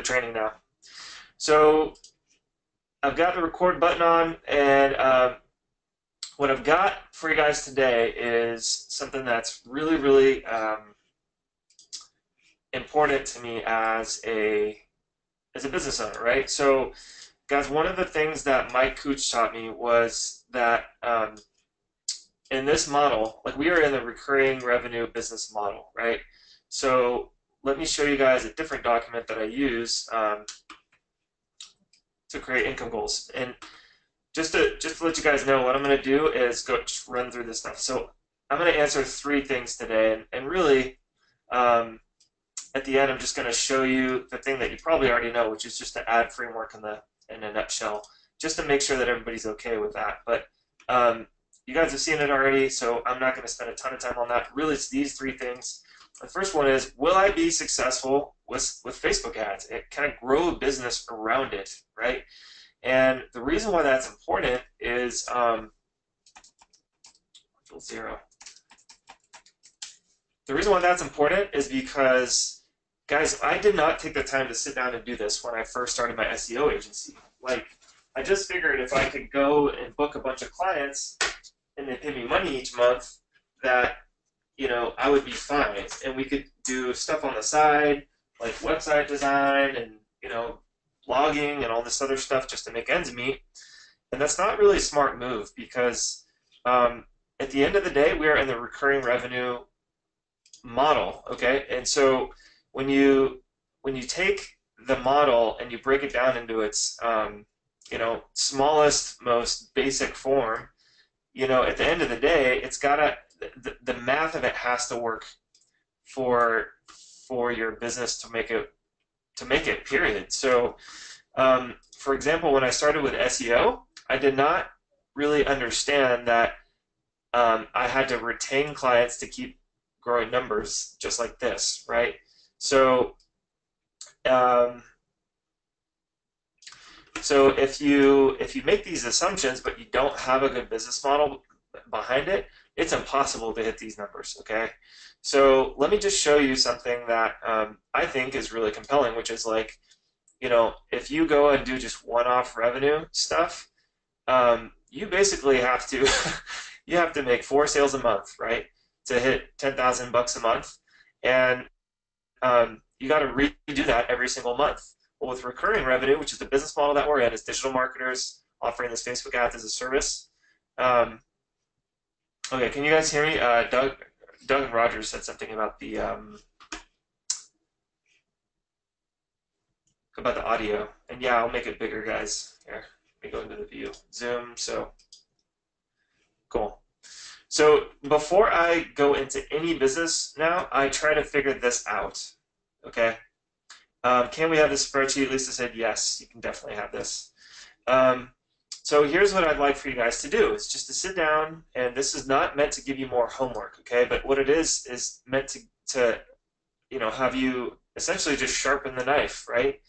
the training now. So I've got the record button on, and what I've got for you guys today is something that's really, really important to me as a business owner, right? So, guys, one of the things that Mike Cooch taught me was that in this model, like we are in the recurring revenue business model, right? So let me show you guys a different document that I use to create income goals. And just to let you guys know, what I'm going to do is just run through this stuff. So I'm going to answer 3 things today, and really at the end I'm just going to show you the thing that you probably already know, which is just the ad framework in a nutshell, just to make sure that everybody's okay with that. But you guys have seen it already, so I'm not going to spend a ton of time on that. Really, it's these 3 things. The first one is, will I be successful with Facebook ads? Can I grow a business around it, right? And the reason why that's important is 0. The reason why that's important is because, guys, I did not take the time to sit down and do this when I first started my SEO agency. Like, I just figured if I could go and book a bunch of clients and they pay me money each month, that, you know, I would be fine. And we could do stuff on the side, like website design and, you know, blogging and all this other stuff just to make ends meet. And that's not really a smart move, because at the end of the day, we are in the recurring revenue model, okay? And so when you take the model and you break it down into its you know, smallest, most basic form, you know, at the end of the day, it's gotta, the math of it has to work for your business to make it, period. So for example, when I started with SEO, I did not really understand that I had to retain clients to keep growing numbers just like this, right? So so if you make these assumptions but you don't have a good business model behind it, it's impossible to hit these numbers, okay? So let me just show you something that I think is really compelling, which is, like, you know, if you go and do just one-off revenue stuff, you basically have to you have to make 4 sales a month, right, to hit $10,000 a month, and you got to redo that every single month. Well, with recurring revenue, which is the business model that we're in, as digital marketers offering this Facebook ads as a service. Okay, can you guys hear me? Doug and Roger said something about the audio, and yeah, I'll make it bigger, guys. Here, let me go into the view, Zoom. So cool. So before I go into any business now, I try to figure this out. Okay. Can we have this spreadsheet? Lisa said yes, you can definitely have this. So here's what I'd like for you guys to do, is just to sit down, and this is not meant to give you more homework, okay? But what it is meant to you know, have you essentially just sharpen the knife, right?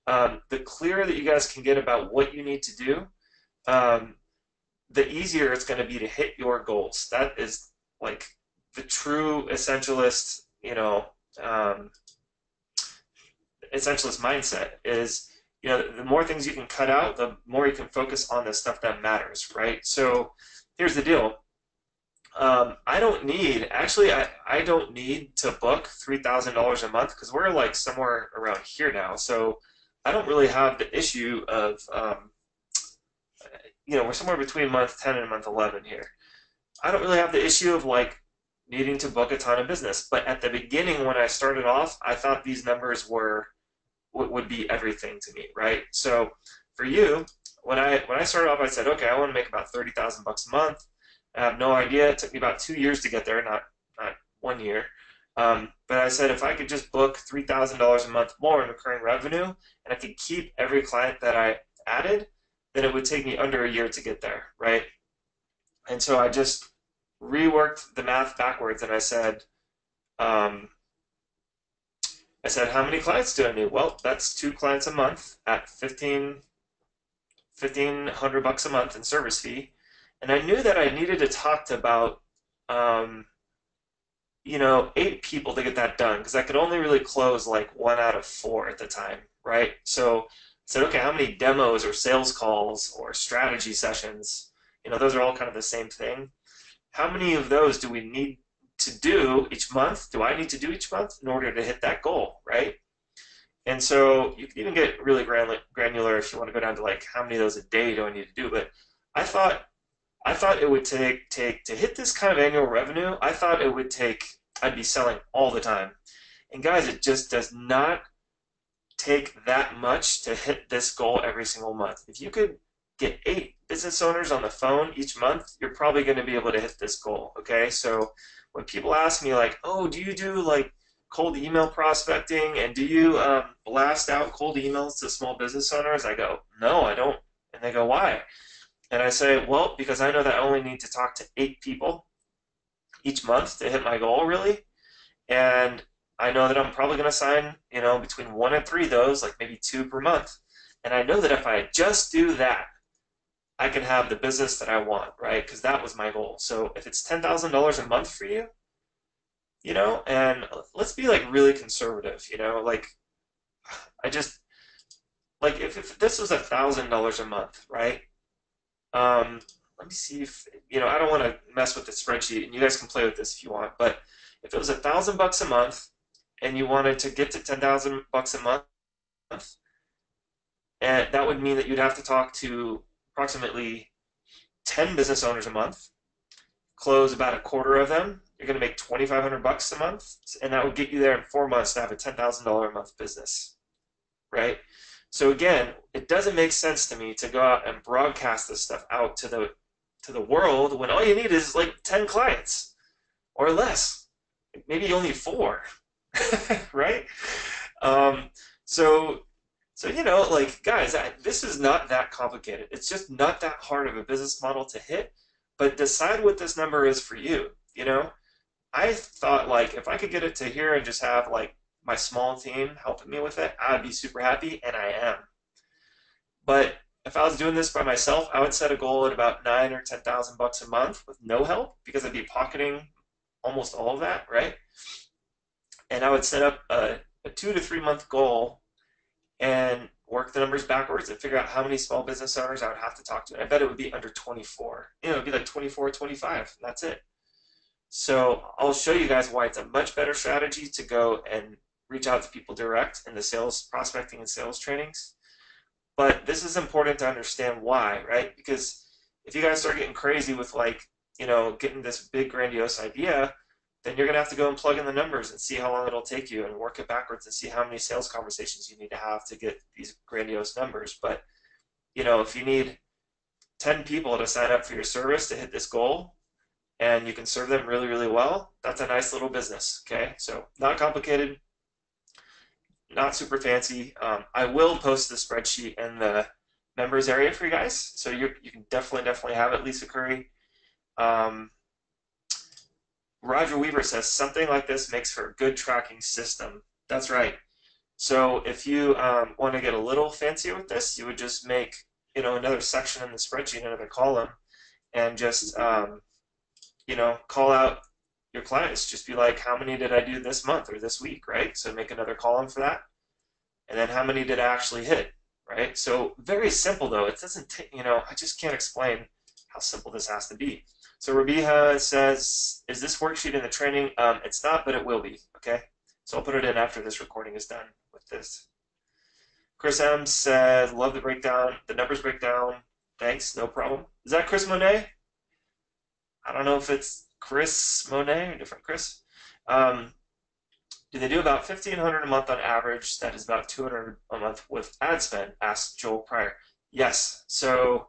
The clearer that you guys can get about what you need to do, the easier it's going to be to hit your goals. That is, like, the true essentialist, you know, essentialist mindset is, you know, the more things you can cut out, the more you can focus on the stuff that matters, right? So here's the deal. I don't need, actually, I don't need to book $3,000 a month, because we're like somewhere around here now. So I don't really have the issue of, you know, we're somewhere between month 10 and month 11 here. I don't really have the issue of, like, needing to book a ton of business. But at the beginning, when I started off, I thought these numbers would be everything to me, right? So for you, when I started off, I said, okay, I want to make about $30,000 a month. I have no idea. It took me about 2 years to get there, not 1 year. But I said, if I could just book $3,000 a month more in recurring revenue, and I could keep every client that I added, then it would take me under a year to get there, right? And so I just reworked the math backwards, and I said, how many clients do I need? Well, that's 2 clients a month at $1,500 a month in service fee. And I knew that I needed to talk to about, 8 people to get that done because I could only really close like 1 out of 4 at the time, right? So I said, okay, how many demos or sales calls or strategy sessions? Those are all kind of the same thing. How many of those do we need to do each month? Do I need to do each month in order to hit that goal, right? And so you can even get really granular if you want to go down to like how many of those a day do I need to do. But I thought it would take to hit this kind of annual revenue. I thought it would take I'd be selling all the time. And guys, it just does not take that much to hit this goal every single month. If you could get 8 business owners on the phone each month, you're probably going to be able to hit this goal. Okay, so when people ask me like, oh, do you do like cold email prospecting and do you blast out cold emails to small business owners? I go, no, I don't. And they go, why? And I say, well, because I know that I only need to talk to 8 people each month to hit my goal, really. And I know that I'm probably going to sign, between 1 and 3 of those, like maybe 2 per month. And I know that if I just do that, I can have the business that I want, right? Because that was my goal. So if it's $10,000 a month for you, and let's be like really conservative, like I just, like if this was $1,000 a month, right? Let me see if, I don't want to mess with the spreadsheet, and you guys can play with this if you want, but if it was $1,000 a month and you wanted to get to $10,000 a month, and that would mean that you'd have to talk to approximately 10 business owners a month, close about a quarter of them. You're going to make $2,500 a month, and that would get you there in 4 months to have a $10,000 a month business, right? So again, it doesn't make sense to me to go out and broadcast this stuff out to the world when all you need is like 10 clients or less, maybe only 4, right? So like guys, this is not that complicated. It's just not that hard of a business model to hit, but decide what this number is for you. I thought like if I could get it to here and just have like my small team helping me with it, I'd be super happy, and I am. But if I was doing this by myself, I would set a goal at about $9,000 or $10,000 a month with no help, because I'd be pocketing almost all of that, right? And I would set up a 2 to 3 month goal and work the numbers backwards and figure out how many small business owners I would have to talk to. And I bet it would be under 24. It'd be like 24, 25. That's it. So I'll show you guys why it's a much better strategy to go and reach out to people direct in the sales prospecting and sales trainings. But this is important to understand why, right? Because if you guys start getting crazy with like, getting this big grandiose idea, then you're going to have to go and plug in the numbers and see how long it'll take you and work it backwards and see how many sales conversations you need to have to get these grandiose numbers. But, if you need 10 people to sign up for your service to hit this goal, and you can serve them really, really well, that's a nice little business, okay? So not complicated, not super fancy. I will post the spreadsheet in the members area for you guys, so you can definitely have it. Lisa Curry. Roger Weaver says, something like this makes for a good tracking system. That's right. So if you want to get a little fancier with this, you would just make another section in the spreadsheet, another column, and just call out your clients. Just be like, how many did I do this month or this week, right? So make another column for that. And then how many did I actually hit, right? So very simple though. It doesn't take, I just can't explain how simple this has to be. So Rabiha says, is this worksheet in the training? It's not, but it will be, okay? So I'll put it in after this recording is done with this. Chris M said, love the breakdown, the numbers breakdown. Thanks, no problem. Is that Chris Monet? I don't know if it's Chris Monet or different Chris. Do they do about $1,500 a month on average? That is about $200 a month with ad spend, asked Joel Pryor. Yes. So,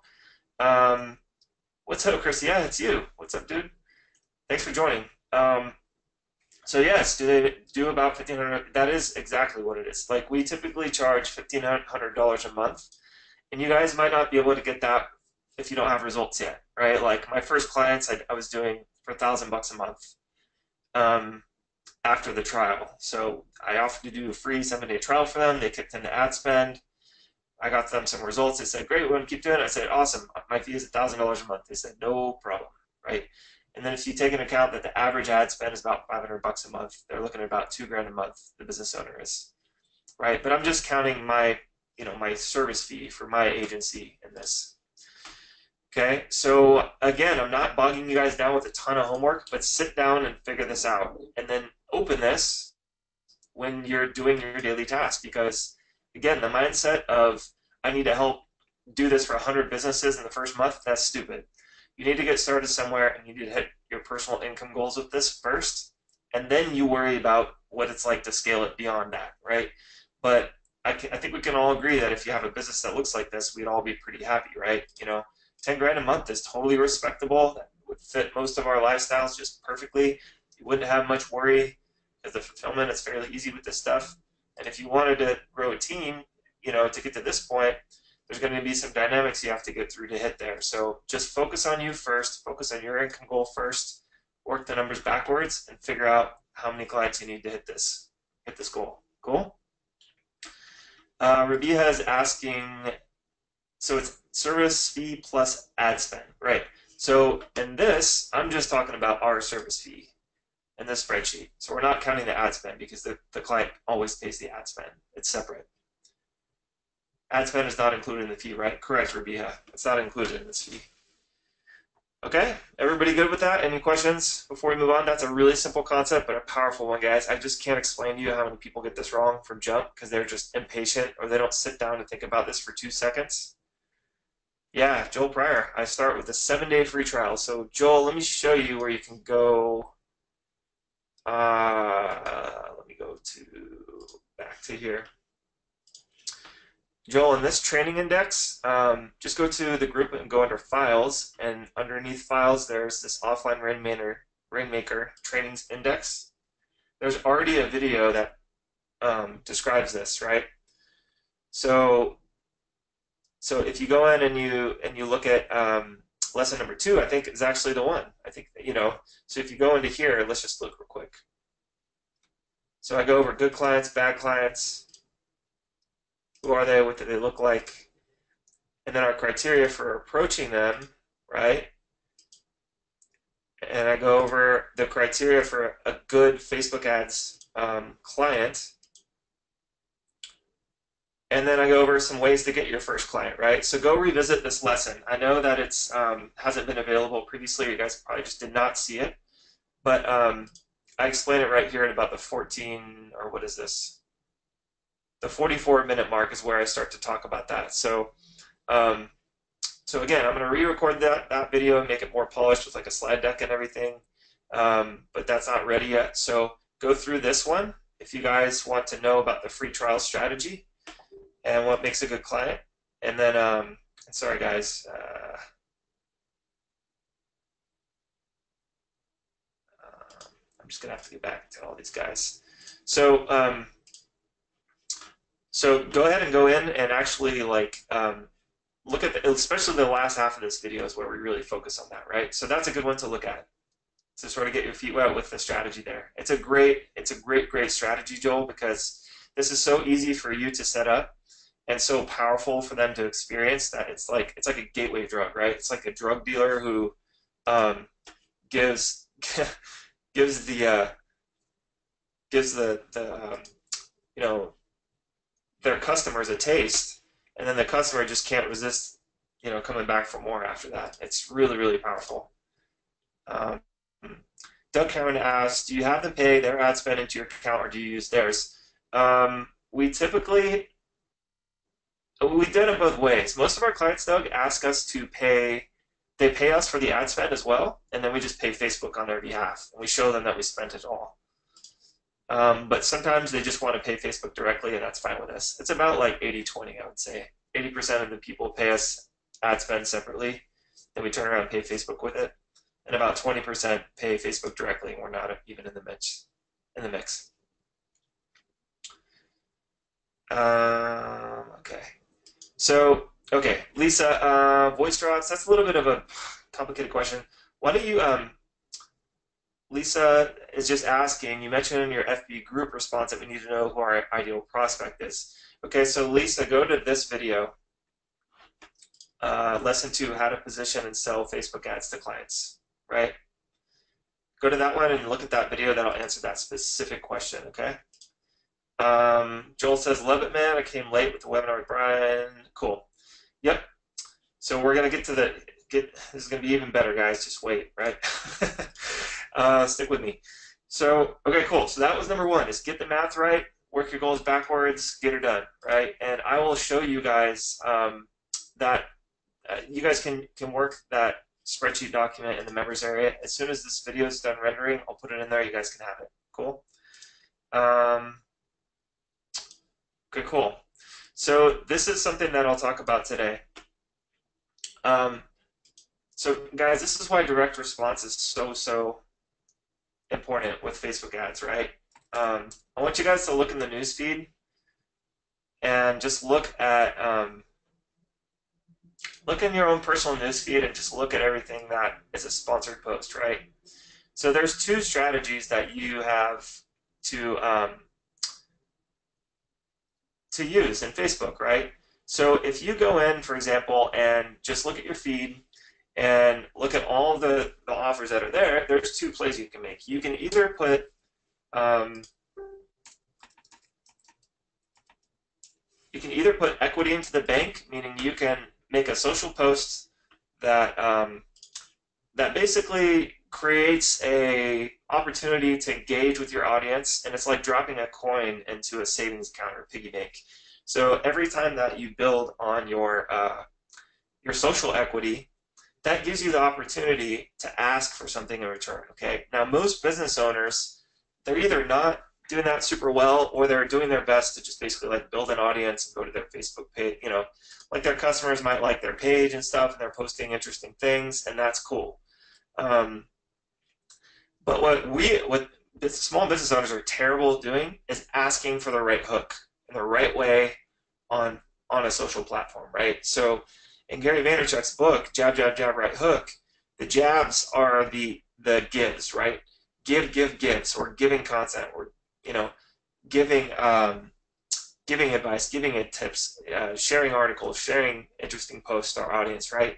what's up, Chris? Yeah, it's you. What's up, dude? Thanks for joining. So yes, do they do about $1,500? That is exactly what it is. Like we typically charge $1,500 a month, and you guys might not be able to get that if you don't have results yet, right? Like my first clients, I was doing for $1,000 a month after the trial. So I offered to do a free 7-day trial for them. They kicked into ad spend. I got them some results. They said, great, we want to keep doing it. I said, awesome. My fee is $1,000 a month. They said, no problem, right? And then if you take into account that the average ad spend is about $500 a month, they're looking at about $2,000 a month, the business owner is, right? But I'm just counting my, my service fee for my agency in this. Okay, so again, I'm not bogging you guys down with a ton of homework, but sit down and figure this out. And then open this when you're doing your daily task, because again, the mindset of I need to help do this for 100 businesses in the first month, that's stupid. You need to get started somewhere, and you need to hit your personal income goals with this first, and then you worry about what it's like to scale it beyond that, right? But I think we can all agree that if you have a business that looks like this, we'd all be pretty happy, right? 10 grand a month is totally respectable. That would fit most of our lifestyles just perfectly. You wouldn't have much worry because the fulfillment is fairly easy with this stuff. And if you wanted to grow a team, to get to this point, there's going to be some dynamics you have to get through to hit there. So just focus on you first, focus on your income goal first, work the numbers backwards, and figure out how many clients you need to hit this goal. Cool? Rabiha is asking, so it's service fee plus ad spend, right? So in this, I'm just talking about our service fee in this spreadsheet. So we're not counting the ad spend because the client always pays the ad spend. It's separate. Ad spend is not included in the fee, right? Correct, Rabiha. It's not included in this fee. Okay, everybody good with that? Any questions before we move on? That's a really simple concept, but a powerful one, guys. I just can't explain to you how many people get this wrong from jump because they're just impatient or they don't sit down and think about this for 2 seconds. Yeah, Joel Pryor. I start with a 7-day free trial. So Joel, let me show you where you can go. Let me go back to here. Joel, in this training index, just go to the group and go under Files, and underneath Files, there's this Offline Rainmaker Trainings Index. There's already a video that describes this, right? So if you go in and you look at lesson number 2, I think is actually the one. I think So if you go into here, let's just look real quick. So I go over good clients, bad clients. Who are they? What do they look like? And then our criteria for approaching them, right? And I go over the criteria for a good Facebook ads client. And then I go over some ways to get your first client, right? So go revisit this lesson. I know that it's hasn't been available previously. You guys probably just did not see it. But I explain it right here at about the 14, or what is this? The 44-minute mark is where I start to talk about that. So so again, I'm going to re-record that video and make it more polished with like a slide deck and everything. But that's not ready yet. So go through this one if you guys want to know about the free trial strategy and what makes a good client. And then, sorry guys, I'm just going to have to get back to all these guys. So, so go ahead and go in and actually look at especially the last half of this video is where we really focus on that, right? So that's a good one to look at to sort of get your feet wet with the strategy there. It's a great strategy, Joel, because this is so easy for you to set up and so powerful for them to experience that it's like a gateway drug, right? It's like a drug dealer who gives their customers a taste, and then the customer just can't resist, coming back for more after that. It's really, really powerful. Doug Cameron asks, do you have them pay their ad spend into your account, or do you use theirs? We've done it both ways. Most of our clients, Doug, ask us to pay. They pay us for the ad spend as well, and then we just pay Facebook on their behalf, and we show them that we spent it all. But sometimes they just want to pay Facebook directly, and that's fine with us. It's about like 80-20, I would say. 80% of the people pay us ad spend separately, then we turn around and pay Facebook with it, and about 20% pay Facebook directly, and we're not even in the mix. Okay. So, okay, Lisa, voice drops. That's a little bit of a complicated question. Why don't you, Lisa is just asking, you mentioned in your FB group response that we need to know who our ideal prospect is. Okay, so Lisa, go to this video, lesson 2, how to position and sell Facebook ads to clients, right? go to that one and look at that video. That'll answer that specific question, okay? Joel says, love it, man. I came late with the webinar with Brian. Cool. Yep. So we're going to this is going to be even better, guys. Just wait, right? Stick with me. So, okay, cool. So that was number one, is get the math right, work your goals backwards, get her done, right? And I will show you guys that you guys can work that spreadsheet document in the members area. As soon as this video is done rendering, I'll put it in there. You guys can have it. Cool. Okay, cool. So this is something that I'll talk about today. So guys, this is why direct response is so important with Facebook ads, right? I want you guys to look in the newsfeed and just look at look in your own personal newsfeed and just look at everything that is a sponsored post, right? So there's two strategies that you have to use in Facebook, right? So if you go in, for example, and just look at your feed and look at all the offers that are there, there's two plays you can make. You can either put equity into the bank, meaning you can make a social post that that basically creates a opportunity to engage with your audience, and it's like dropping a coin into a savings account or piggy bank. So every time that you build on your social equity, that gives you the opportunity to ask for something in return. Okay. Now most business owners, they're either not doing that super well, or they're doing their best to just basically like build an audience and go to their Facebook page. You know, like their customers might like their page and stuff, and they're posting interesting things, and that's cool. But what small business owners are terrible at doing is asking for the right hook in the right way on a social platform, right? So in Gary Vaynerchuk's book, Jab, Jab, Jab, Right Hook, the jabs are the gives, right? Give, so we're giving content, we're, you know, giving advice, giving tips, sharing articles, sharing interesting posts to our audience, right?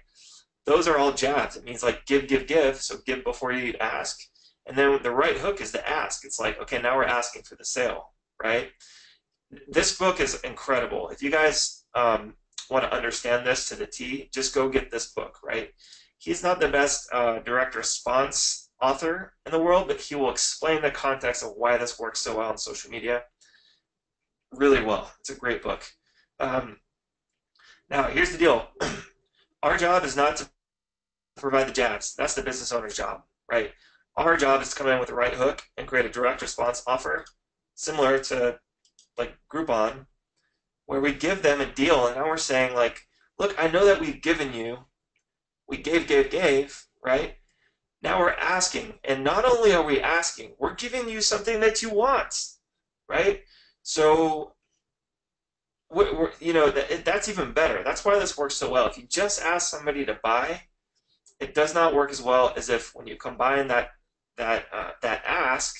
Those are all jabs. It means like give, so give before you ask. And then the right hook is the ask. It's like, okay, now we're asking for the sale, right? This book is incredible. If you guys want to understand this to the T, just go get this book, right? He's not the best direct response author in the world, but he will explain the context of why this works so well on social media really well. It's a great book. Now, here's the deal. Our job is not to provide the jabs. That's the business owner's job, right? Our job is to come in with the right hook and create a direct response offer, similar to like Groupon, where we give them a deal, and now we're saying like, look, I know that we've given you, we gave, right? Now we're asking, and not only are we asking, we're giving you something that you want, right? So, you know, that's even better. That's why this works so well. If you just ask somebody to buy, it does not work as well as if when you combine that ask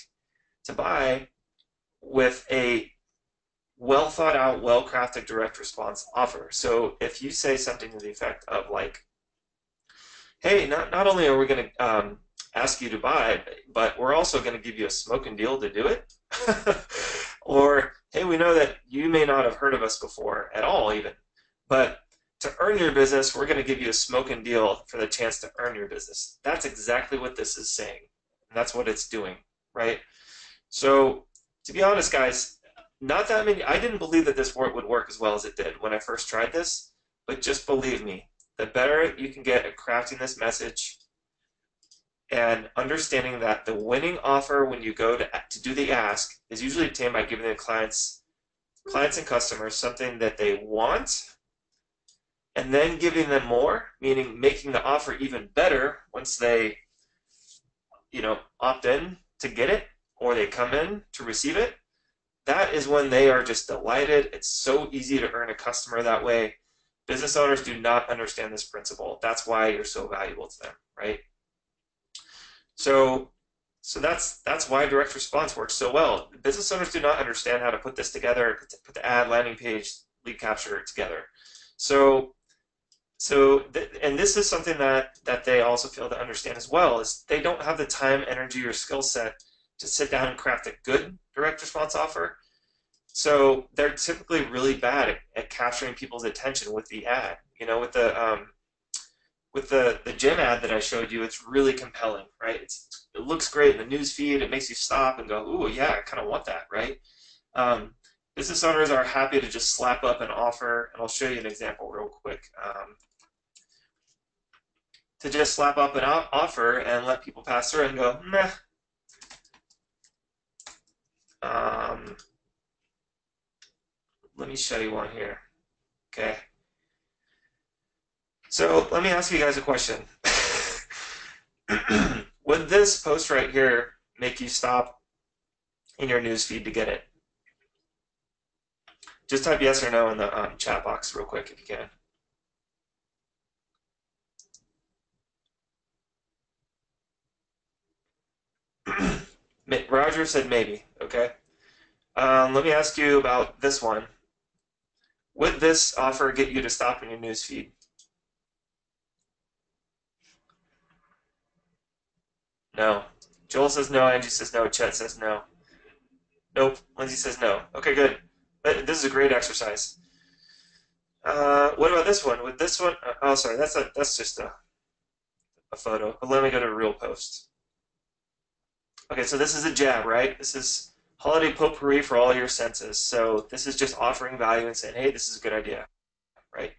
to buy with a well thought out, well crafted direct response offer. So if you say something to the effect of like, hey, not only are we going to ask you to buy, but we're also going to give you a smoking deal to do it. Or, hey, we know that you may not have heard of us before at all even, but to earn your business, we're going to give you a smoking deal for the chance to earn your business. That's exactly what this is saying. And that's what it's doing, right? So to be honest, guys, not that many, I didn't believe that this would work as well as it did when I first tried this, but just believe me, the better you can get at crafting this message and understanding that the winning offer when you go to do the ask is usually obtained by giving the clients and customers something that they want, and then giving them more, meaning making the offer even better once they, you know, opt in to get it or they come in to receive it. That is when they are just delighted. It's so easy to earn a customer that way. Business owners do not understand this principle. That's why you're so valuable to them, right? So that's why direct response works so well. Business owners do not understand how to put this together, put the ad, landing page, lead capture together. So So, and this is something that they also fail to understand as well, is they don't have the time, energy, or skill set to sit down and craft a good direct response offer. So they're typically really bad at capturing people's attention with the ad. You know, with the gym ad that I showed you, it's really compelling, right? It looks great in the news feed. It makes you stop and go, "Ooh, yeah, I kind of want that," right? Um, Business owners are happy to just slap up an offer, and I'll show you an example real quick. To just slap up an offer and let people pass through and go, meh. Let me show you one here. Okay. So let me ask you guys a question. Would this post right here make you stop in your newsfeed to get it? Just type yes or no in the chat box real quick if you can. Roger said maybe. Okay. Let me ask you about this one. Would this offer get you to stop in your newsfeed? No. Joel says no. Angie says no. Chet says no. Nope. Lindsay says no. Okay, good. This is a great exercise. What about this one? With this one, oh, sorry, that's just a photo. But let me go to a real post. Okay, so this is a jab, right? This is holiday potpourri for all your senses. So this is just offering value and saying, hey, this is a good idea, right?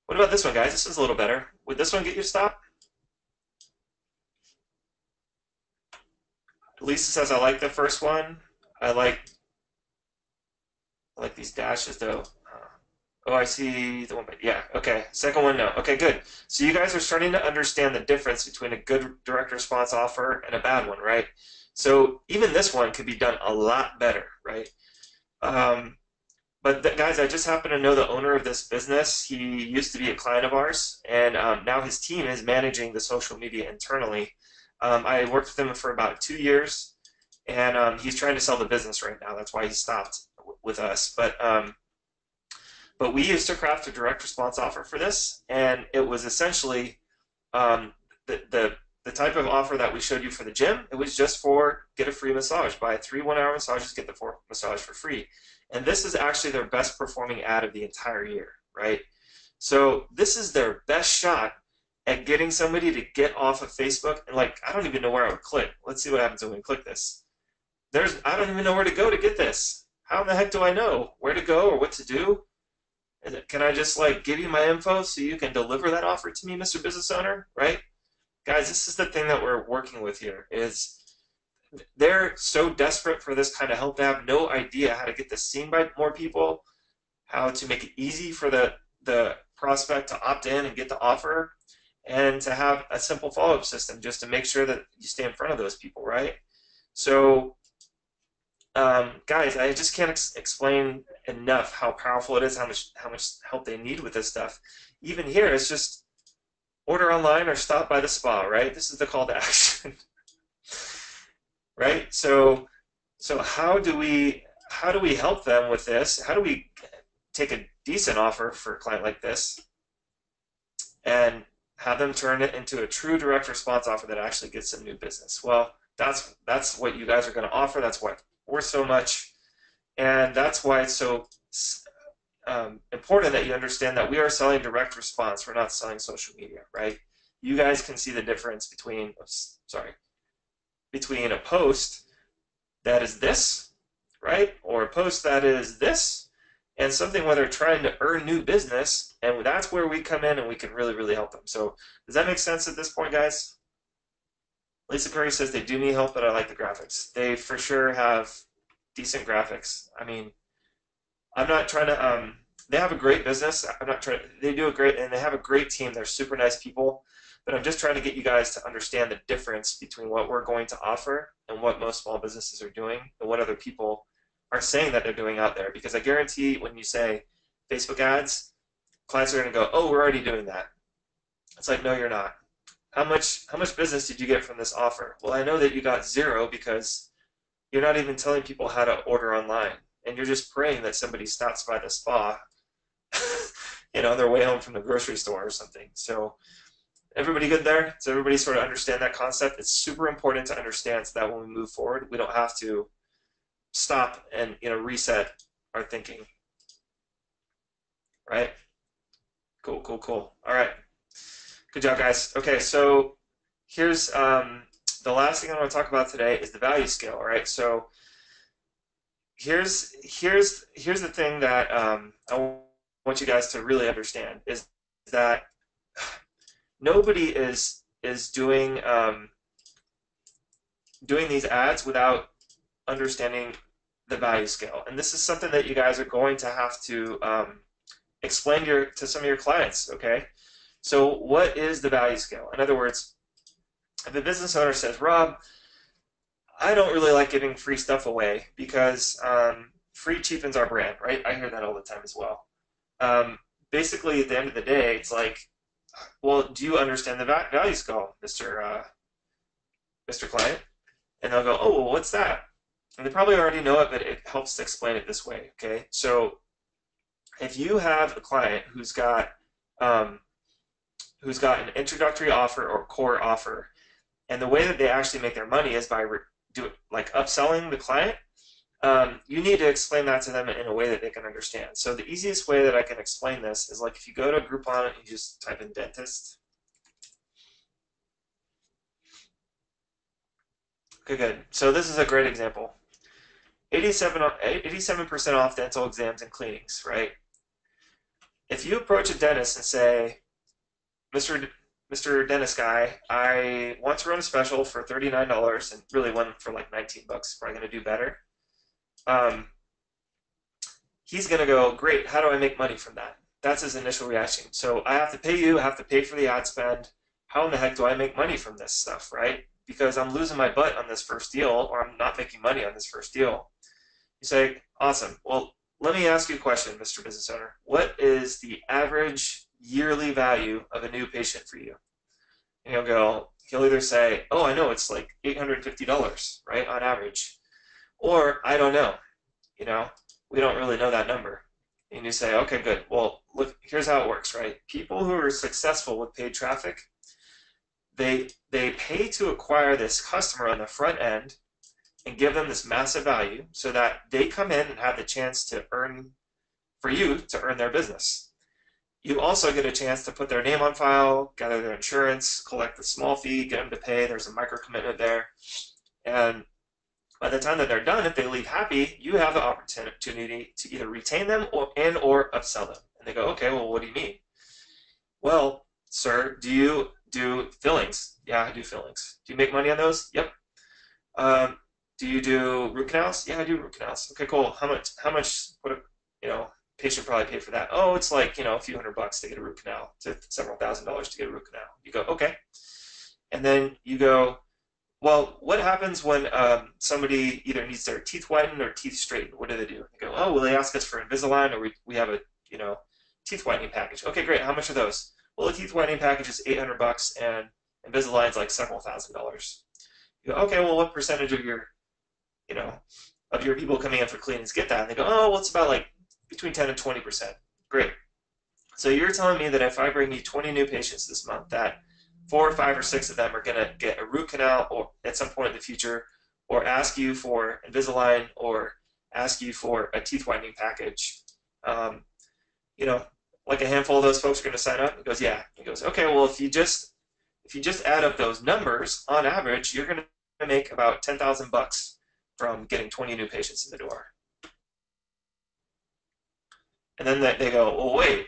What about this one, guys? This is a little better. Would this one get you to stop? Lisa says, I like the first one. I like these dashes, though. Oh, I see the one, but yeah, okay. Second one, no. Okay, good. So you guys are starting to understand the difference between a good direct response offer and a bad one, right? So even this one could be done a lot better, right? But guys, I just happen to know the owner of this business. He used to be a client of ours, and now his team is managing the social media internally. I worked with him for about 2 years, and he's trying to sell the business right now. That's why he stopped with us. But we used to craft a direct response offer for this, and it was essentially the type of offer that we showed you for the gym. It was just for get a free massage. Buy 3 one-hour massages, get the 4th massage for free. And this is actually their best performing ad of the entire year, right? So this is their best shot at getting somebody to get off of Facebook. And like, I don't even know where I would click. Let's see what happens when we click this. I don't even know where to go to get this. How in the heck do I know where to go or what to do? Can I just like give you my info so you can deliver that offer to me, Mr. Business Owner, right? Guys, this is the thing that we're working with here is they're so desperate for this kind of help. They have no idea how to get this seen by more people, how to make it easy for the prospect to opt in and get the offer, and to have a simple follow-up system just to make sure that you stay in front of those people, right? So guys, I just can't explain enough how powerful it is, how much help they need with this stuff. Even here, it's just order online or stop by the spa, right? This is the call to action, right? So how do we help them with this? How do we take a decent offer for a client like this and have them turn it into a true direct response offer that actually gets them new business? Well, that's what you guys are going to offer. That's why it's worth so much, and that's why it's so important that you understand that we are selling direct response. We're not selling social media, right? You guys can see the difference between a post that is this, right, or a post that is this, and something where they're trying to earn new business, and that's where we come in and we can really, really help them. So does that make sense at this point, guys? Lisa Perry says they do need help, but I like the graphics. They for sure have decent graphics. I mean, I'm not trying to, they have a great business. I'm not trying, they do a great, and they have a great team. They're super nice people, but I'm just trying to get you guys to understand the difference between what we're going to offer and what most small businesses are doing and what other people are saying that they're doing out there. Because I guarantee when you say Facebook ads, clients are going to go, oh, we're already doing that. It's like, no, you're not. How much business did you get from this offer? Well, I know that you got 0 because you're not even telling people how to order online, and you're just praying that somebody stops by the spa, on their way home from the grocery store or something. So everybody good there? Does everybody sort of understand that concept? It's super important to understand so that when we move forward, we don't have to stop and reset our thinking. Right? Cool, cool, cool. All right. Good job, guys. Okay, so here's the last thing I want to talk about today is the value scale. All right, so here's the thing that I want you guys to really understand is that nobody is doing these ads without understanding the value scale, and this is something that you guys are going to have to explain to some of your clients. Okay, so what is the value scale? In other words, if a business owner says, Rob, I don't really like giving free stuff away because free cheapens our brand, right? I hear that all the time as well. Basically, at the end of the day, it's like, well, do you understand the value scale, Mr. Client? And they'll go, oh, well, what's that? And they probably already know it, but it helps to explain it this way, okay? So if you have a client who's got an introductory offer or core offer, and the way that they actually make their money is by upselling the client, you need to explain that to them in a way that they can understand. So the easiest way that I can explain this is like if you go to Groupon and you just type in dentist. Okay, good. So this is a great example. 87% off dental exams and cleanings, right? If you approach a dentist and say, Mr. Dentist guy, I want to run a special for $39 and really one for like 19 bucks, probably going to do better. He's going to go, great, how do I make money from that? That's his initial reaction. So I have to pay you, I have to pay for the ad spend. How in the heck do I make money from this stuff, right? Because I'm losing my butt on this first deal, or I'm not making money on this first deal. You say, awesome. Well, let me ask you a question, Mr. Business Owner. What is the average yearly value of a new patient for you? And he'll either say, oh, I know, it's like $850, right, on average. Or, I don't know, we don't really know that number. And you say, okay, good. Well, look, here's how it works, right? People who are successful with paid traffic, they pay to acquire this customer on the front end and give them this massive value so that they come in and have the chance to earn their business. You also get a chance to put their name on file, gather their insurance, collect the small fee, get them to pay. There's a micro commitment there. And by the time that they're done, if they leave happy, you have the opportunity to either retain them or upsell them. And they go, okay, well, what do you mean? Well, sir, do you do fillings? Yeah, I do fillings. Do you make money on those? Yep. Do you do root canals? Yeah, I do root canals. Okay, cool. How much would a patient probably pay for that? Oh, it's like, a few $100 to get a root canal, to several $1,000s to get a root canal. You go, okay. And then you go, well, what happens when somebody either needs their teeth whitened or teeth straightened? What do? They go, oh, well, they ask us for Invisalign, or we have a teeth whitening package. Okay, great. How much are those? Well, the teeth whitening package is $800, and Invisalign's like several $1,000s. You go, okay, well, what percentage of your people coming in for cleanings get that? And they go, oh, well, it's about like between 10 and 20%. Great. So you're telling me that if I bring you 20 new patients this month, that 4 or 5 or 6 of them are going to get a root canal or at some point in the future, or ask you for Invisalign, or ask you for a teeth whitening package. Like a handful of those folks are going to sign up. He goes, yeah. He goes, okay, well, if you just add up those numbers, on average, you're going to make about $10,000 from getting 20 new patients in the door. And then they go, well, wait,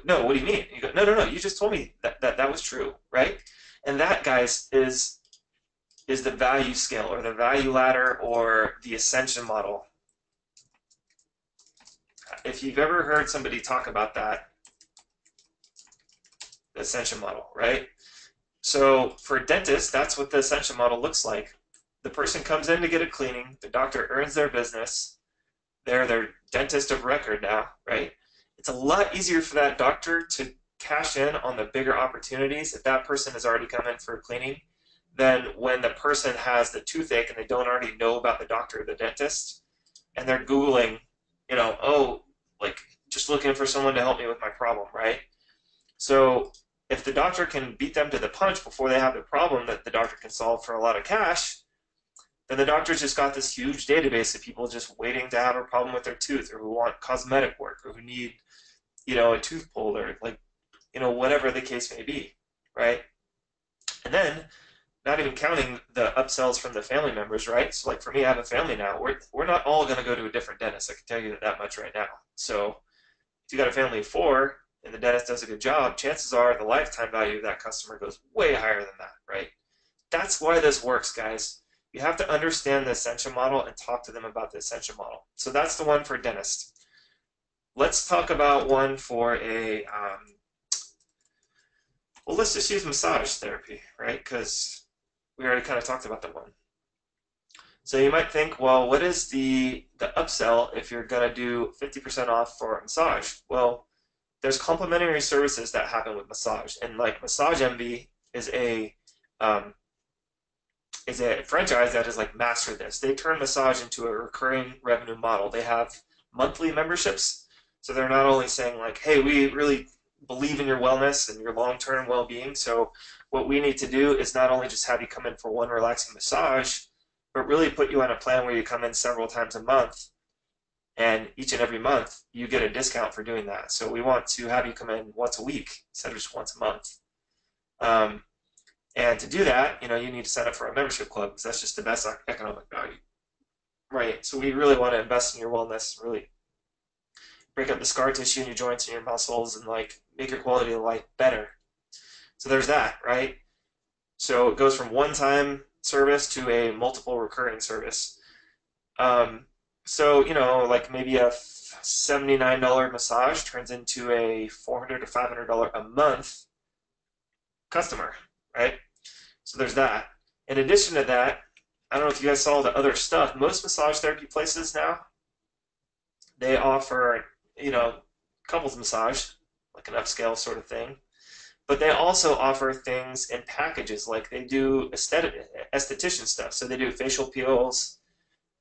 no, what do you mean? You go, no, you just told me that was true, right? And that, guys, is the value scale, or the value ladder, or the ascension model. If you've ever heard somebody talk about that, the ascension model, right? So for dentists, that's what the ascension model looks like. The person comes in to get a cleaning, the doctor earns their business, they're their dentist of record now, right? It's a lot easier for that doctor to cash in on the bigger opportunities if that person has already come in for a cleaning than when the person has the toothache and they don't already know about the doctor or the dentist, and they're Googling, just looking for someone to help me with my problem, right? So if the doctor can beat them to the punch before they have the problem that the doctor can solve for a lot of cash, then the doctor's just got this huge database of people just waiting to have a problem with their tooth, or who want cosmetic work, or who need, a tooth pulled, or like, whatever the case may be, right? And then, not even counting the upsells from the family members, right? So like for me, I have a family now. We're not all going to go to a different dentist. I can tell you that much right now. So if you got a family of 4 and the dentist does a good job, chances are the lifetime value of that customer goes way higher than that, right? That's why this works, guys. You have to understand the Ascension model and talk to them about the Ascension model. So that's the one for a dentist. Let's talk about one for a, well, let's just use massage therapy, right? Because we already kind of talked about that one. So you might think, well, what is the upsell if you're going to do 50% off for massage? Well, there's complimentary services that happen with massage. And like Massage Envy is a franchise that has like mastered this. They turn massage into a recurring revenue model. They have monthly memberships. So they're not only saying like, hey, we really believe in your wellness and your long-term well-being. So what we need to do is not only just have you come in for one relaxing massage, but really put you on a plan where you come in several times a month. And each and every month, you get a discount for doing that. So we want to have you come in once a week instead of just once a month. And to do that, you need to sign up for a membership club, because that's just the best economic value, right? So we really want to invest in your wellness, really break up the scar tissue in your joints and your muscles, and like make your quality of life better. So there's that, right? So it goes from one-time service to a multiple recurring service. So like maybe a $79 massage turns into a $400 to $500 a month customer, right? So there's that. In addition to that, I don't know if you guys saw the other stuff. Most massage therapy places now, they offer, couples massage, like an upscale sort of thing. But they also offer things in packages, like they do esthetician stuff. So they do facial peels.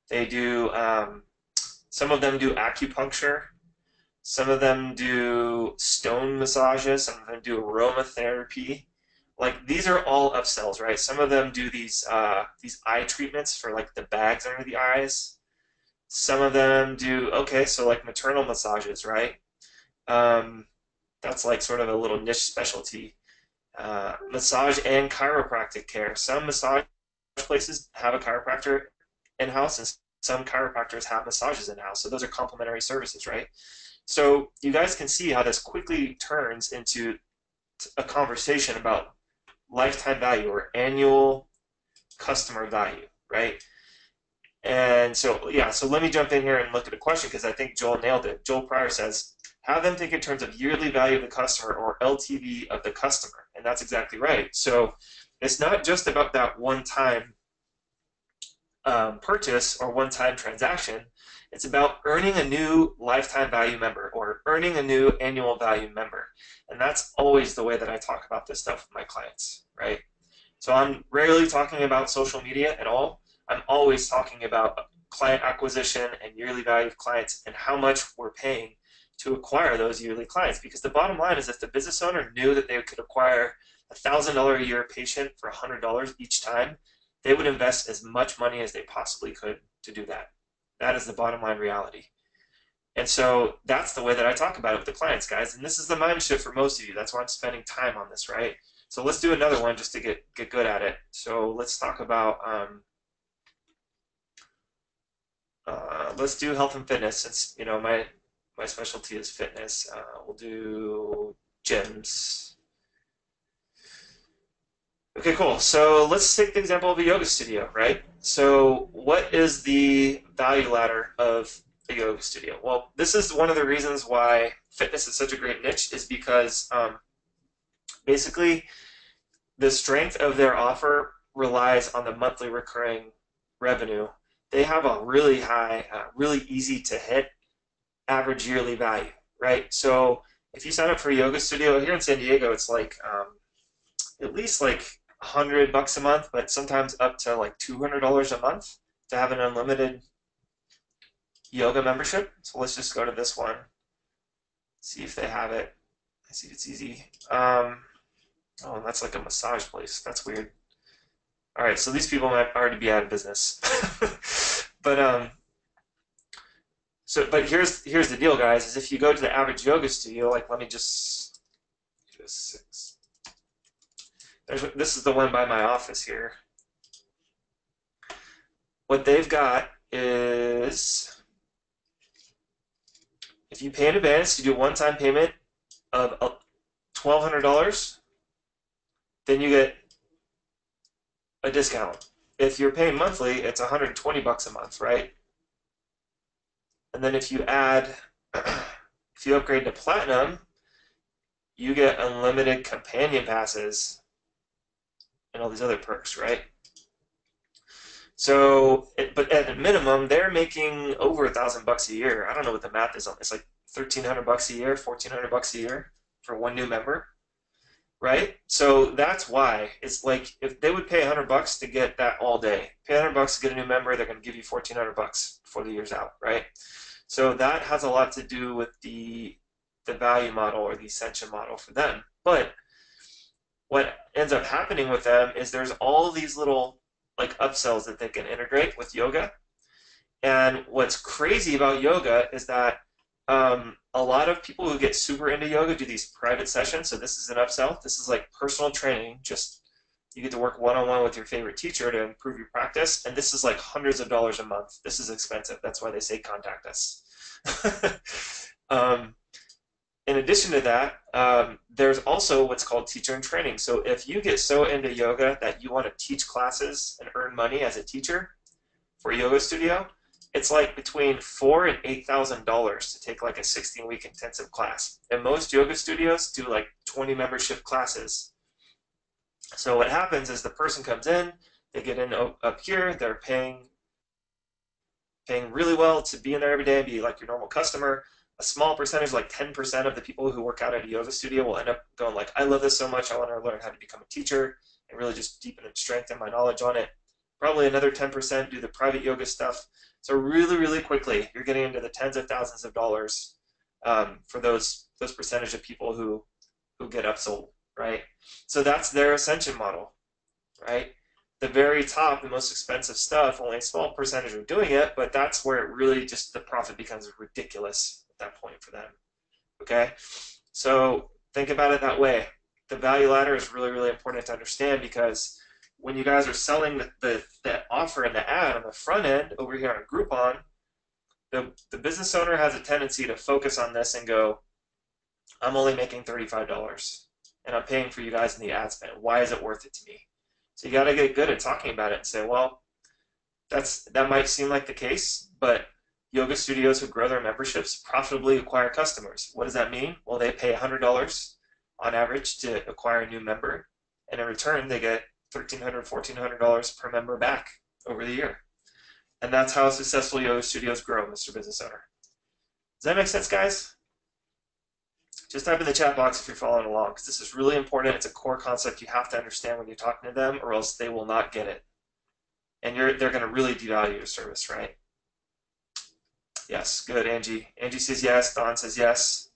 They do, some of them do acupuncture. Some of them do stone massages. Some of them do aromatherapy. Like these are all upsells, right? Some of them do these eye treatments for like the bags under the eyes. Some of them do, so like maternal massages, right? That's like sort of a little niche specialty. Massage and chiropractic care. Some massage places have a chiropractor in-house, and some chiropractors have massages in-house. So those are complementary services, right? So you guys can see how this quickly turns into a conversation about lifetime value or annual customer value, right? And so, yeah, so let me jump in here and look at a question, because I think Joel nailed it. Joel Pryor says, have them think in terms of yearly value of the customer, or LTV of the customer. And that's exactly right. So it's not just about that one-time purchase or one-time transaction. It's about earning a new lifetime value member, or earning a new annual value member. And that's always the way that I talk about this stuff with my clients, right? So I'm rarely talking about social media at all. I'm always talking about client acquisition and yearly value of clients, and how much we're paying to acquire those yearly clients. Because the bottom line is, if the business owner knew that they could acquire a $1,000 a year patient for $100 each time, they would invest as much money as they possibly could to do that. That is the bottom line reality. And so that's the way that I talk about it with the clients, guys. And this is the mind shift for most of you. That's why I'm spending time on this, right? So let's do another one just to get good at it. So let's talk about, let's do health and fitness, since my specialty is fitness. We'll do gyms. Okay, cool. So let's take the example of a yoga studio, right? So what is the value ladder of a yoga studio? Well, this is one of the reasons why fitness is such a great niche, is because basically the strength of their offer relies on the monthly recurring revenue. They have a really high, really easy to hit average yearly value, right? So if you sign up for a yoga studio here in San Diego, it's like at least like $100 a month, but sometimes up to like $200 a month to have an unlimited yoga membership. So let's just go to this one. See if they have it. I see if it's easy. Oh, that's like a massage place. That's weird. All right, so these people might already be out of business. But but here's the deal, guys. Is if you go to the average yoga studio, like let me just this is the one by my office here. What they've got is if you pay in advance, you do a one-time payment of $1,200, then you get a discount. If you're paying monthly, it's $120 a month, right? And then if you add, if you upgrade to Platinum, you get unlimited companion passes and all these other perks, right? So, but at a minimum, they're making over $1,000 a year. I don't know what the math is on. It's like $1,300 a year, $1,400 a year for one new member, right? So that's why it's like if they would pay $100 to get that all day, pay $100 to get a new member, they're going to give you $1,400 before the year's out, right? So that has a lot to do with the value model or the ascension model for them. But what ends up happening with them is there's all these little like upsells that they can integrate with yoga. And what's crazy about yoga is that a lot of people who get super into yoga do these private sessions. So this is an upsell. This is like personal training. Just you get to work one-on-one with your favorite teacher to improve your practice. And this is like hundreds of dollars a month. This is expensive. That's why they say contact us. In addition to that, there's also what's called teacher in training. So if you get so into yoga that you want to teach classes and earn money as a teacher for a yoga studio, it's like between $4,000 and $8,000 to take like a 16-week intensive class. And most yoga studios do like 20 membership classes. So what happens is the person comes in, they get in up here, they're paying really well to be in there every day and be like your normal customer. A small percentage, like 10% of the people who work out at a yoga studio will end up going like, I love this so much, I want to learn how to become a teacher and really just deepen and strengthen my knowledge on it. Probably another 10% do the private yoga stuff. So really, really quickly, you're getting into the tens of thousands of dollars for those percentage of people who get upsold, right? So that's their ascension model, right? The very top, the most expensive stuff, only a small percentage are doing it, but that's where it really just, the profit becomes ridiculous at that point for them, okay? So think about it that way. The value ladder is really, really important to understand because when you guys are selling the offer and the ad on the front end over here on Groupon, the business owner has a tendency to focus on this and go, I'm only making $35 and I'm paying for you guys in the ad spend. Why is it worth it to me? So you got to get good at talking about it and say, well, that might seem like the case, but yoga studios who grow their memberships profitably acquire customers. What does that mean? Well, they pay $100 on average to acquire a new member, and in return, they get $1,300, $1,400 per member back over the year. And that's how successful yoga studios grow, Mr. Business Owner. Does that make sense, guys? Just type in the chat box if you're following along, because this is really important. It's a core concept you have to understand when you're talking to them, or else they will not get it. And they're going to really devalue your service, right? Yes, good, Angie. Angie says yes. Don says yes.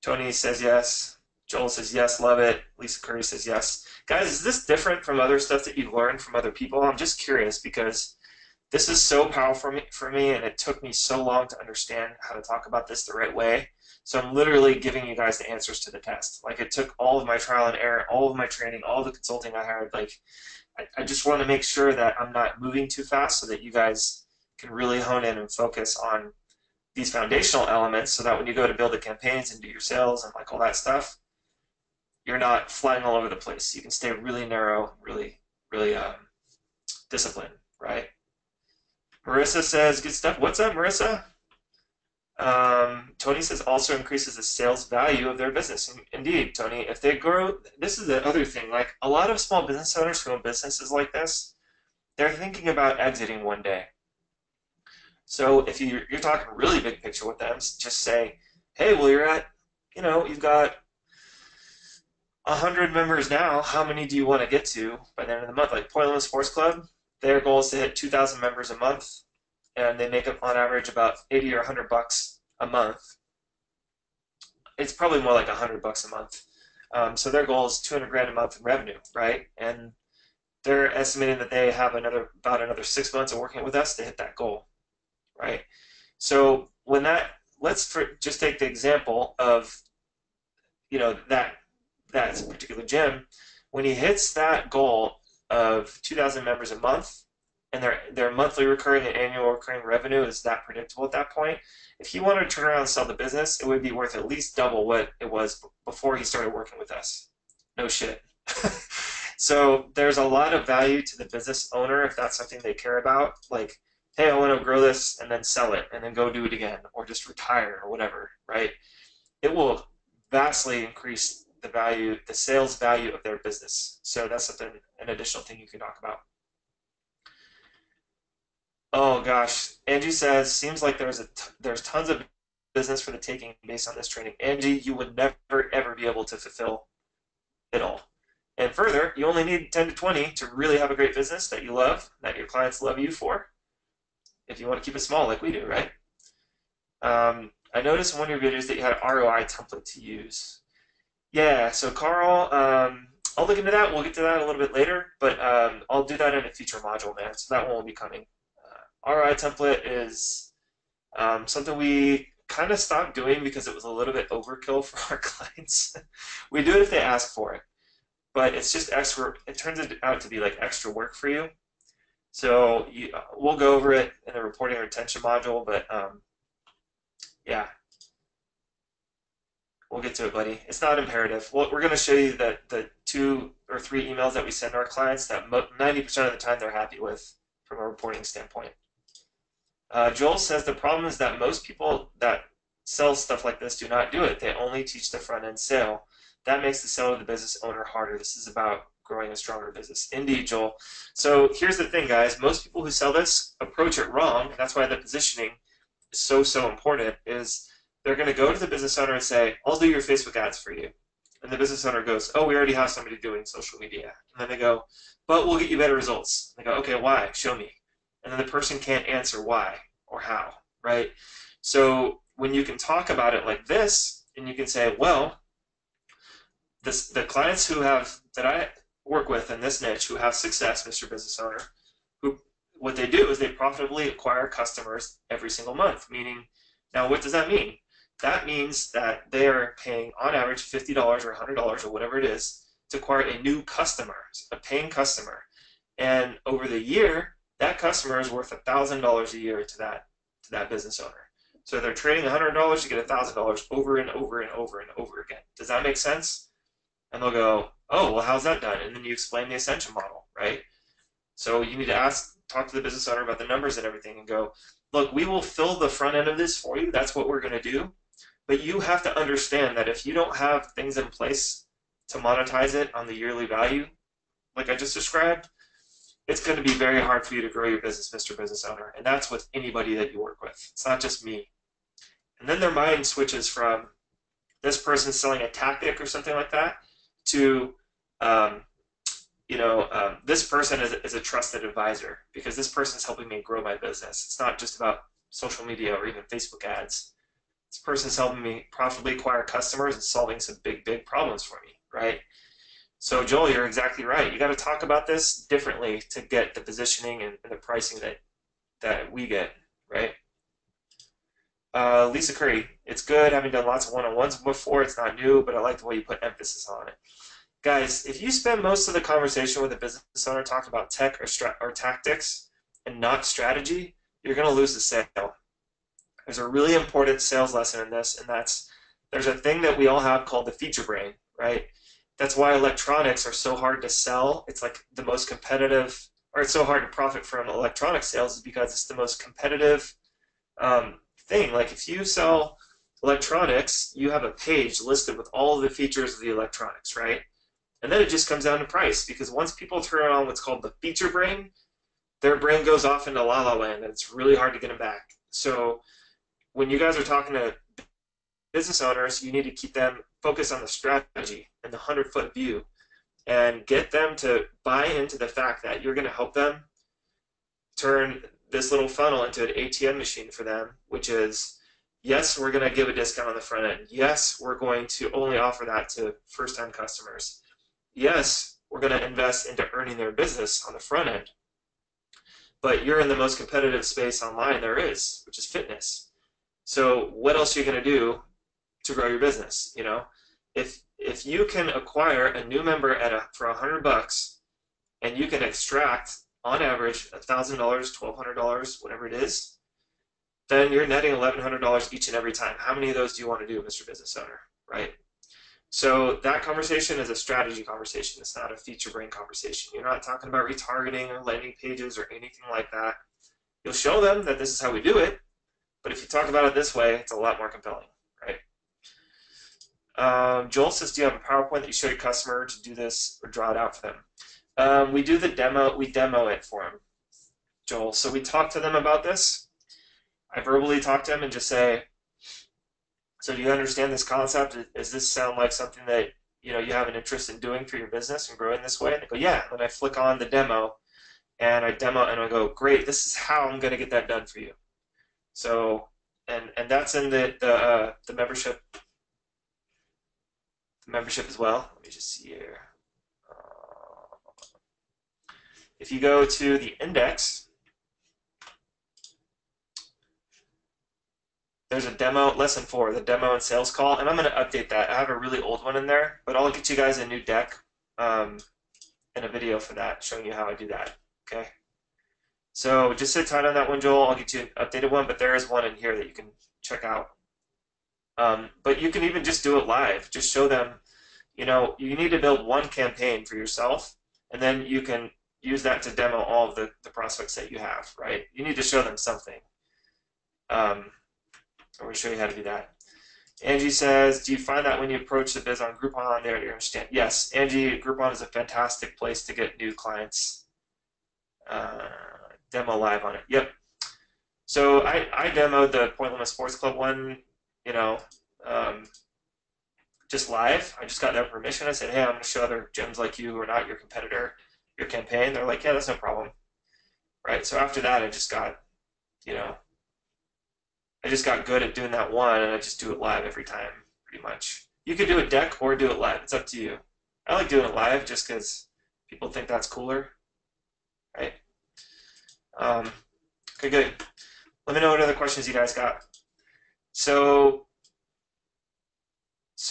Tony says yes. Joel says yes, love it. Lisa Curry says yes. Guys, is this different from other stuff that you've learned from other people? I'm just curious because this is so powerful for me, and it took me so long to understand how to talk about this the right way. So I'm literally giving you guys the answers to the test. Like, it took all of my trial and error, all of my training, all the consulting I hired. Like, I just want to make sure that I'm not moving too fast so that you guys can really hone in and focus on these foundational elements so that when you go to build the campaigns and do your sales and like all that stuff, you're not flying all over the place. You can stay really narrow, really disciplined, right? Marissa says, good stuff. What's up, Marissa? Tony says also increases the sales value of their business. Indeed, Tony, if they grow, this is the other thing, like a lot of small business owners who own businesses like this, they're thinking about exiting one day. So if you're talking really big picture with them, just say, hey, well, you're at, you've got 100 members now. How many do you want to get to by the end of the month? Like Point Limited Sports Club, their goal is to hit 2,000 members a month, and they make up on average about $80 or $100 a month. it's probably more like $100 a month. So their goal is 200 grand a month in revenue, right? And they're estimating that they have about another 6 months of working with us to hit that goal, right? So let's just take the example of, that particular gym. When he hits that goal of 2,000 members a month, and their monthly recurring and annual recurring revenue is that predictable at that point, if he wanted to turn around and sell the business, it would be worth at least double what it was before he started working with us. No shit. So there's a lot of value to the business owner if that's something they care about. Like, hey, I want to grow this and then sell it and then go do it again, or just retire or whatever, right? It will vastly increase the sales value of their business. So that's an additional thing you can talk about. Oh gosh, Angie says, seems like there's tons of business for the taking based on this training. Angie, you would never ever be able to fulfill it all. And further, you only need 10 to 20 to really have a great business that you love, that your clients love you for, if you want to keep it small like we do, right? I noticed in one of your videos that you had an ROI template to use. Yeah, so Carl, I'll look into that. We'll get to that a little bit later, but I'll do that in a future module, man. So that one will be coming. ROI template is something we kind of stopped doing because it was a little bit overkill for our clients. We do it if they ask for it, but it's just extra. It turns out to be like extra work for you. So we'll go over it in the reporting and retention module, but yeah, we'll get to it, buddy. It's not imperative. We're going to show you that the 2 or 3 emails that we send our clients that 90% of the time they're happy with from a reporting standpoint. Joel says the problem is that most people that sell stuff like this do not do it. They only teach the front end sale. That makes the sale to the business owner harder. This is about growing a stronger business. Indeed, Joel. So here's the thing, guys. Most people who sell this approach it wrong. That's why the positioning is so important. Is they're going to go to the business owner and say, I'll do your Facebook ads for you. And the business owner goes, oh, we already have somebody doing social media. And then they go, but we'll get you better results. And they go, okay, why? Show me. And then the person can't answer why or how, right? So when you can talk about it like this, and you can say, well, the clients that I work with in this niche who have success, Mr. Business Owner, what they do is they profitably acquire customers every single month. Meaning, now what does that mean? That means that they are paying on average $50 or $100 or whatever it is to acquire a new customer, a paying customer. And over the year, that customer is worth $1,000 a year to that business owner. So they're trading $100 to get $1,000 over and over and over and over again. Does that make sense? And they'll go, oh, well, how's that done? And then you explain the ascension model, right? So you need to talk to the business owner about the numbers and everything and go, look, we will fill the front end of this for you. That's what we're going to do. But you have to understand that if you don't have things in place to monetize it on the yearly value, like I just described, it's going to be very hard for you to grow your business, Mr. Business Owner. And that's with anybody that you work with. It's not just me. And then their mind switches from this person selling a tactic or something like that to, this person is a trusted advisor because this person is helping me grow my business. It's not just about social media or even Facebook ads. This person is helping me profitably acquire customers and solving some big problems for me, right? So Joel, you're exactly right. You got to talk about this differently to get the positioning and the pricing that we get, right? Lisa Curry, it's good having done lots of one-on-ones before. It's not new, but I like the way you put emphasis on it. Guys, if you spend most of the conversation with a business owner talking about tech or tactics and not strategy, you're going to lose the sale. There's a really important sales lesson in this, and there's a thing that we all have called the feature brain, right? That's why electronics are so hard to sell. It's like the most competitive, or it's so hard to profit from electronic sales is because it's the most competitive thing. Like if you sell electronics, you have a page listed with all of the features of the electronics, right? And then it just comes down to price, because once people turn on what's called the feature brain, their brain goes off into la la land, and it's really hard to get them back. So when you guys are talking to business owners, you need to keep them focused on the strategy and the 100-foot view and get them to buy into the fact that you're going to help them turn this little funnel into an ATM machine for them, which is Yes, we're going to give a discount on the front end. Yes, we're going to only offer that to first-time customers. Yes, we're going to invest into earning their business on the front end. But you're in the most competitive space online there is, which is fitness. So what else are you going to do to grow your business? You know, if you can acquire a new member for $100 and you can extract on average $1,000, $1,200, whatever it is, then you're netting $1,100 each and every time. How many of those do you want to do, Mr. Business Owner, right? So that conversation is a strategy conversation. It's not a feature brain conversation. You're not talking about retargeting or landing pages or anything like that. You'll show them that this is how we do it, but if you talk about it this way, it's a lot more compelling, right? Joel says, do you have a PowerPoint that you show your customer to do this or draw it out for them? We do the demo. We demo it for them, Joel. So we talk to them about this. I verbally talk to them and just say, so do you understand this concept? Does this sound like something that you have an interest in doing for your business and growing this way? And they go, yeah. And then I flick on the demo, and I go, great. This is how I'm going to get that done for you. So, and that's in the membership. The membership as well. Let me just see here. If you go to the index, there's a demo, lesson 4, the demo and sales call, and I'm going to update that. I have a really old one in there, but I'll get you guys a new deck and a video for that, showing you how I do that, okay? So just sit tight on that one, Joel. I'll get you an updated one, but there is one in here that you can check out. But you can even just do it live. Just show them, you need to build one campaign for yourself, and then you can use that to demo all of the prospects that you have, right? You need to show them something. I'm going to show you how to do that. Angie says, do you find that when you approach the biz on Groupon, they already understand? Yes, Angie, Groupon is a fantastic place to get new clients. Demo live on it. Yep. So I demoed the Point Limited Sports Club one, just live. I just got their permission. I said, hey, I'm going to show other gyms like you who are not your competitor your campaign. They're like, yeah, that's no problem. Right? So after that, I just got, I just got good at doing that one, and I just do it live every time, pretty much. You could do a deck or do it live. It's up to you. I like doing it live just because people think that's cooler, right? Okay, good. Let me know what other questions you guys got. So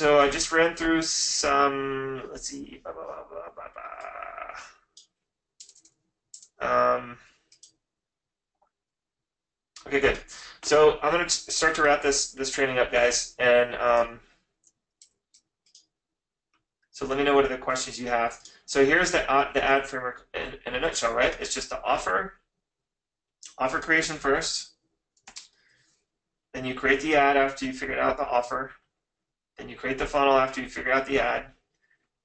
I just ran through some, let's see, okay, good. So I'm going to start to wrap this training up, guys, and so let me know what other questions you have. So here's the ad framework in a nutshell, right? It's just the offer creation first, then you create the ad after you figured out the offer, then you create the funnel after you figure out the ad,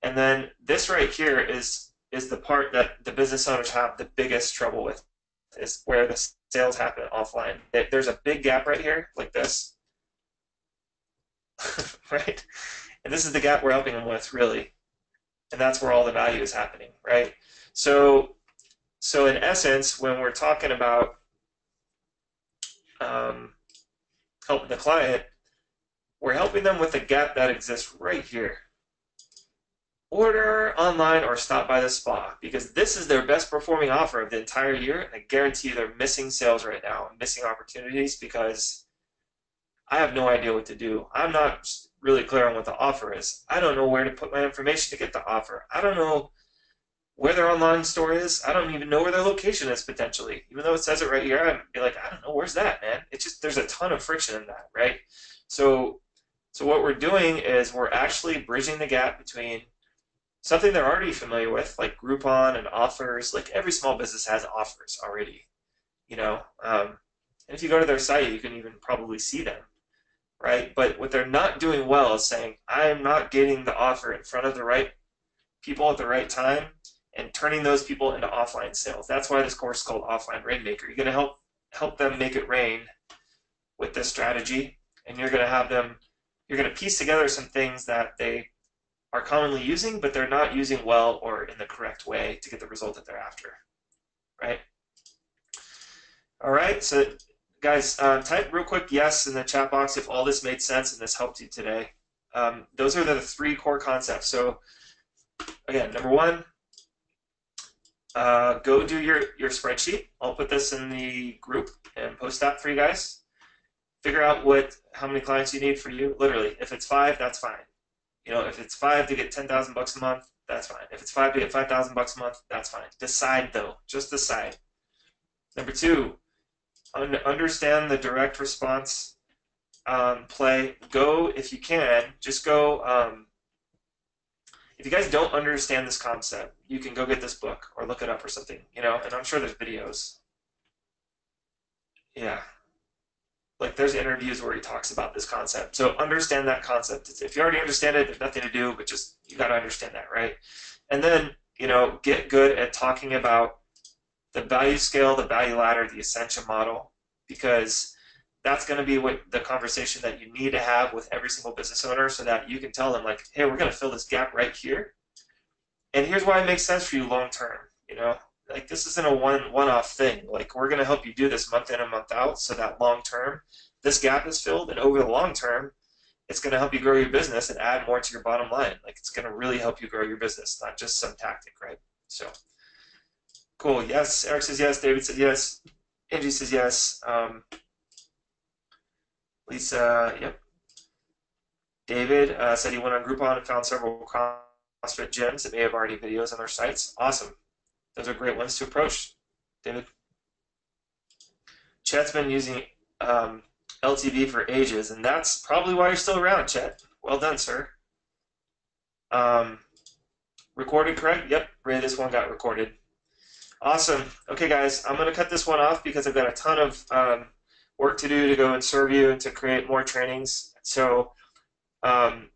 and then this right here is the part that the business owners have the biggest trouble with, is where the sales happen offline. There's a big gap right here, like this, right? And this is the gap we're helping them with, really. And that's where all the value is happening, right? So in essence, when we're talking about helping the client, we're helping them with the gap that exists right here. Order online or stop by the spa, because this is their best performing offer of the entire year, and I guarantee you they're missing sales right now, missing opportunities, because I have no idea what to do. I'm not really clear on what the offer is. I don't know where to put my information to get the offer. I don't know where their online store is. I don't even know where their location is potentially. Even though it says it right here, I'd be like, I don't know, where's that, man? It's just, there's a ton of friction in that, right? So what we're doing is we're actually bridging the gap between something they're already familiar with, like Groupon and offers. Like every small business has offers already, and if you go to their site, you can even probably see them, right? But what they're not doing well is saying, I'm not getting the offer in front of the right people at the right time and turning those people into offline sales. That's why this course is called Offline Rainmaker. You're going to help them make it rain with this strategy, and you're going to piece together some things that they are commonly using, but they're not using well or in the correct way to get the result that they're after, right? All right, so Guys, type real quick yes in the chat box if all this made sense and this helped you today. Those are the 3 core concepts. So again, number 1, go do your spreadsheet. I'll put this in the group and post that for you guys. Figure out how many clients you need for you. Literally, if it's 5, that's fine. You know, if it's 5 to get $10,000 a month, that's fine. If it's 5 to get $5,000 a month, that's fine. Decide though, just decide. Number 2, understand the direct response play. Go, if you can, just go. If you guys don't understand this concept, you can go get this book or look it up or something, you know, and I'm sure there's videos. Yeah. Like there's interviews where he talks about this concept. So understand that concept. If you already understand it, there's nothing to do, but just, you got to understand that, right? And then, you know, get good at talking about the value scale, the value ladder, the ascension model, because that's going to be what the conversation that you need to have with every single business owner so that you can tell them like, hey, we're going to fill this gap right here. And here's why it makes sense for you long term, you know? Like this isn't a one-off thing. Like we're going to help you do this month in and month out so that long term this gap is filled, and over the long term it's going to help you grow your business and add more to your bottom line. Like it's going to really help you grow your business, not just some tactic, right? So cool. Yes. Eric says yes. David says yes. Angie says yes. Lisa, yep. David said he went on Groupon and found several CrossFit gyms that may have already videos on their sites. Awesome. Those are great ones to approach, David. Chet's been using LTV for ages, and that's probably why you're still around, Chet. Well done, sir. Recorded, correct? Yep, Ray, this one got recorded. Awesome. Okay, guys, I'm going to cut this one off because I've got a ton of work to do to go and serve you and to create more trainings. So the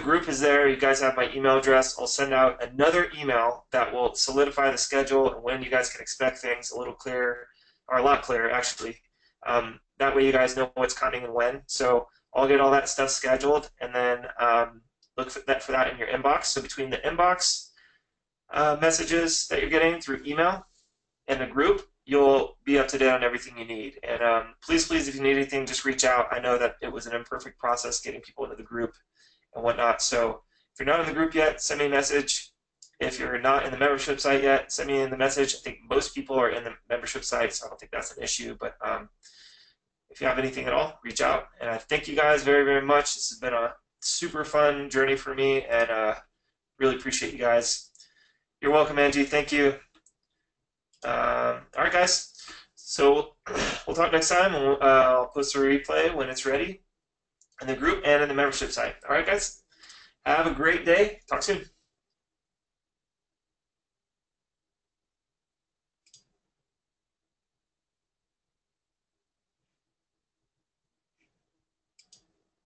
group is there. You guys have my email address. I'll send out another email that will solidify the schedule and when you guys can expect things a little clearer, or a lot clearer, actually. That way you guys know what's coming and when. So I'll get all that stuff scheduled, and then look for that in your inbox. So between the inbox messages that you're getting through email and the group, you'll be up to date on everything you need. And please, if you need anything, just reach out. I know that it was an imperfect process getting people into the group and whatnot. So if you're not in the group yet, send me a message. If you're not in the membership site yet, send me in the message. I think most people are in the membership site, so I don't think that's an issue. But if you have anything at all, reach out. And I thank you guys very, very much. This has been a super fun journey for me, and really appreciate you guys. You're welcome, Angie. Thank you. All right, guys. So we'll talk next time. I'll post a replay when it's ready in the group and in the membership site. All right, guys. Have a great day. Talk soon.